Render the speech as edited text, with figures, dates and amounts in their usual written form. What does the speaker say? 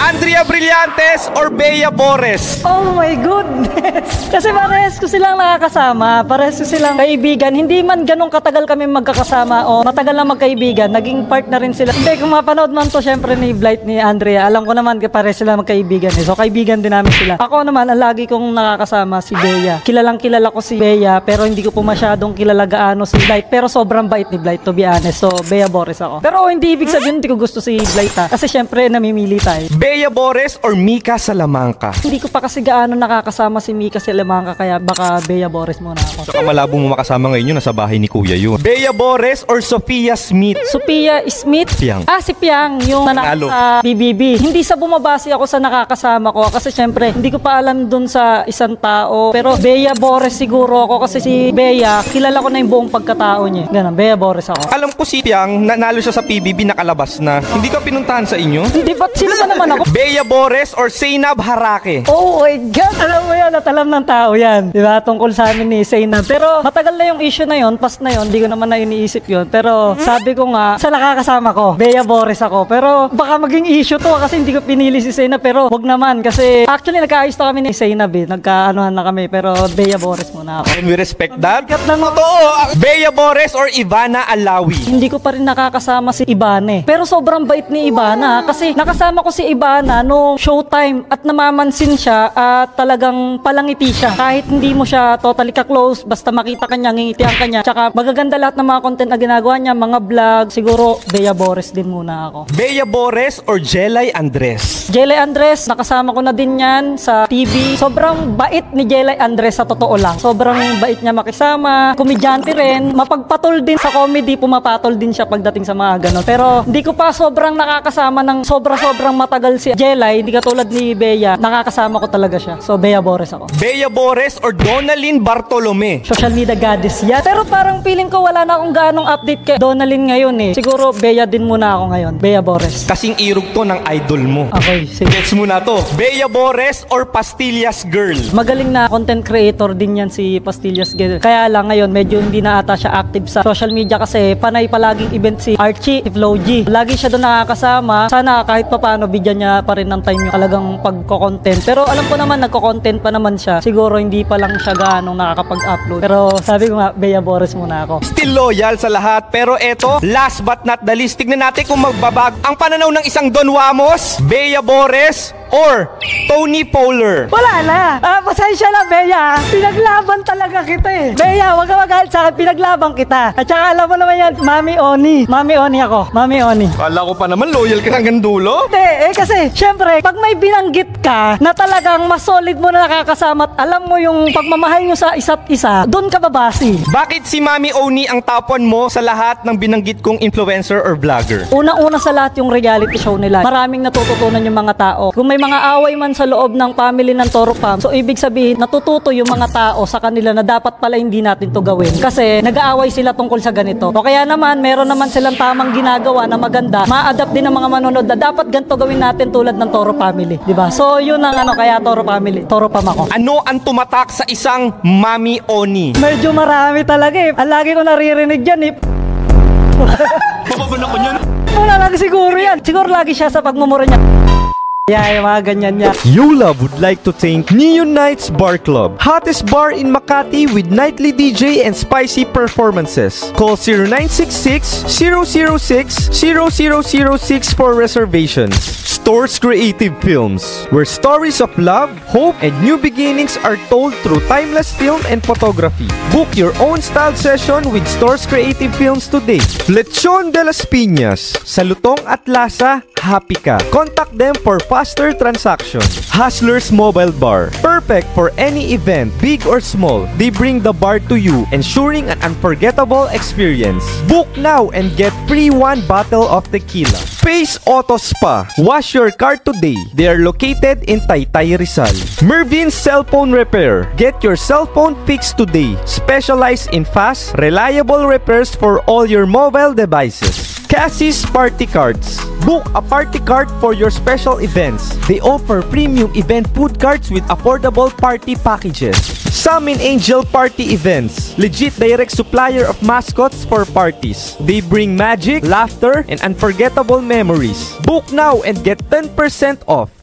Andrea Brillantes or Bea Bores? Oh my goodness! Kasi parehas ko silang nakakasama, parehas ko silang kaibigan. Hindi man ganun katagal kami magkakasama o matagal na magkaibigan, naging part na rin sila. Hindi, kung mapanood man to syempre ni Blight ni Andrea, alam ko naman parehas sila magkaibigan eh. So kaibigan din namin sila. Ako naman, ang lagi kong nakakasama si Bea. Kilalang kilala ko si Bea, pero hindi ko po masyadong kilala gaano si Blight. Pero sobrang bait ni Blight, to be honest. So Bea Bores ako. Pero hindi ibig sabihin hindi ko gusto si Blight ha. Kasi syempre namimili tayo. Bea Bores or Mika Salamanca? Hindi ko pa kasi gaano nakakasama si Mika Salamanca, kaya baka Bea Bores muna ako. Saka malabo mo makasama ngayon yun, nasa bahay ni Kuya yun. Bea Bores or Sophia Smith? Sophia Smith? Piang. Si Piang, yung nanalo sa BBB. Hindi sa bumabase ako sa nakakasama ko kasi syempre hindi ko pa alam dun sa isang tao. Pero Bea Bores siguro ako kasi si Bea, kilala ko na yung buong pagkatao niya. Ganun, Bea Bores ako. Alam ko si Piang, nanalo siya sa PBB, nakalabas na. Hindi ka pinuntahan sa inyo? Hindi, ba't sino ba naman ako? Bea Bores or Zainab Harake? Oh my God! Alam mo yan, at alam ng tao yan. Diba? Tungkol sa amin ni Zainab. Pero matagal na yung issue na yun, past na yun, hindi ko naman na iniisip yun. Pero sabi ko nga, sa nakakasama ko, Bea Bores ako. Pero baka maging issue to kasi hindi ko pinili si Zainab. Pero wag naman kasi actually nagkaayos na kami ni Zainab eh. Nagkaanuhan na kami. Pero Bea Bores muna ako. Can we respect that? Totoo! Bea Bores or Ivana Alawi? Hindi ko pa rin nakakasama si Ivana eh. Pero sobrang bait ni Ivana kasi nakasama ko si Ivana nung showtime at namamansin siya at talagang palangiti siya. Kahit hindi mo siya totally ka-close, basta makita ka niya, ngingitihan ka niya. Tsaka magaganda lahat ng mga content na ginagawa niya, mga vlog. Siguro Bea Bores din muna ako. Bea Bores or Jelay Andres? Jelay Andres, nakasama ko na din yan sa TV. Sobrang bait ni Jelay Andres sa totoo lang. Sobrang bait niya makisama. Komedyante rin. Mapagpatol din sa comedy. Pumapatol din siya pagdating sa mga ganon. Pero hindi ko pa sobrang nakakasama ng sobrang matagal si Jelay. Hindi katulad ni Bea. Nakakasama ko talaga siya. So Bea Bores ako. Bea Bores or Donalyn Bartolome? Social media goddess yan. Pero parang feeling ko wala na akong ganong update kay Donalyn ngayon eh. Siguro Bea din muna ako ngayon. Bea Bores. Kasing irog to ng idol mo. Okay, sige. Gets mo na to. Bea Bores or Pastillas Girl? Magaling na content creator din yan si Pastillas Girl. Kaya lang ngayon medyo hindi na ata siya active sa social media kasi panay palaging event si Archie, si Flo G. Lagi siya doon nakakasama. Sana kahit papaano bigyan niya pa rin ng time yung talagang pagko-content. Pero alam ko naman nagko-content pa naman siya. Siguro hindi pa lang siya gaanong nakakapag-upload. Pero sabi ko nga, Bea Bores muna ako. Still loyal sa lahat. Pero eto, last but not the least, tignan natin kung magbabag ang pananaw ng isang Don Wamos, Bea Bores or Tony Fowler. Wala na. Pasensya na, Bea. Pinaglaban talaga kita eh. Bea, wag ka magalit sa akin. Pinaglaban kita. At saka alam mo naman yan, Mami Oni. Mami Oni ako. Mami Oni. Kala ko pa naman loyal ka hanggang dulo. Hindi, kasi syempre, pag may binanggit ka na talagang mas solid mo na nakakasama at alam mo yung pagmamahal nyo sa isa't isa, doon ka babasi. Bakit si Mami Oni ang top 1 mo sa lahat ng binanggit kong influencer or vlogger? Unang-una sa lahat yung reality show nila. Maraming natututunan yung mga tao. Kung may mga away man sa loob ng family ng Toro Fam, so ibig sabihin natututo yung mga tao sa kanila na dapat pala hindi natin to gawin. Kasi nag-aaway sila tungkol sa ganito. O kaya naman, meron naman silang tamang ginagawa na maganda. Ma-adapt din ng mga manonood na dapat ganito gawin natin tulad ng Toro Family. Diba? So yun ang kaya Toro Family. Toro Fam ako. Ano ang tumatak sa isang Mami Oni? Medyo marami talaga eh. Ang lagi ko naririnig dyan eh. Mababala ko niyan. Wala lagi siguro yan. Siguro lagi siya sa pagmumura niya. Yeah, yung mga ganyan niya. Yulab would like to thank Neon Nights Bar Club, hottest bar in Makati with nightly DJ and spicy performances. Call 0966-006-0006 for reservations. Stores Creative Films, where stories of love, hope, and new beginnings are told through timeless film and photography. Book your own style session with Stores Creative Films today. Lechon de las Piñas, sa lutong at lasa, happy ka. Contact them for faster transaction. Hustlers Mobile Bar, perfect for any event, big or small. They bring the bar to you, ensuring an unforgettable experience. Book now and get free 1 bottle of tequila. Pace Auto Spa, wash your car today. They are located in Taytay, Rizal. Mervin's Cell Phone Repair, get your cell phone fixed today. Specialized in fast, reliable repairs for all your mobile devices. Cassie's Party Cards. Book a party card for your special events. They offer premium event food cards with affordable party packages. Summon Angel Party Events. Legit direct supplier of mascots for parties. They bring magic, laughter, and unforgettable memories. Book now and get 10% off.